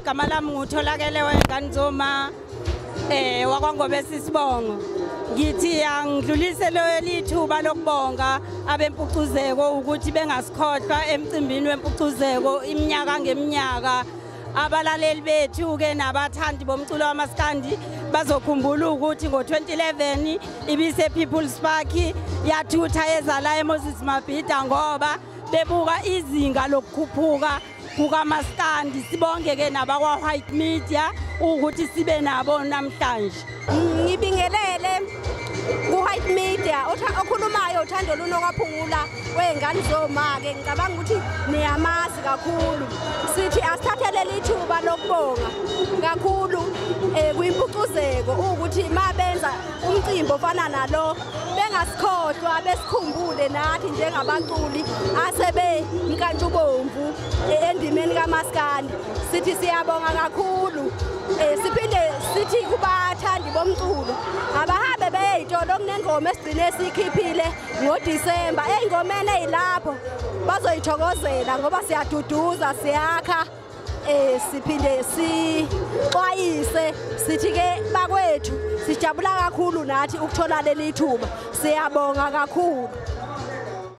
Igama lami ngutholakele wengane Zoma wakwaNgobesi Sibongo. Ngithi angidlulise lithuba lokubonga abempucuzeko ukuthi bengasikhohlwa emcimbini wempucuzeko iminyaka ngeminyaka. Abalaleli bethu ke nabathandi bomculo wamaskandi bazokhumbula ukuthi ngo2011 ibise People's Park yathutha ezala eMoses Mabhida ngoba bebuka izinga lokukhuphuka kukaMaskandi. Sibonge ke nabakwa White Media ukuthi sibe nabo namhlanje. Ngibingelele ku-White Media okhulumayo uthando lunokwaphungula wengane Zoma ke ngicabanga ukuthi niyamazi kakhulu. Sithi asithathele lithuba lokubonga kakhulu kwimpucuzeko ukuthi mabenza umcimbi ofana nalo bengasikhohlwa besikhumbule nathi njengabaculi asebe inkantshubomvu endimeni kaMaskandi. Sithi siyabonga kakhulu. Siphinde sithi kubathandi bomculo abahambe beyitolo kunengoma esigcine sikhiphile ngoDisemba engomeni ezilapho bazoyithokozela ngoba siyaduduza siyakha siphinde sixwayise sithi ke bakwethu sijabula kakhulu nathi ukuthola leli thuba. Siyabonga kakhulu.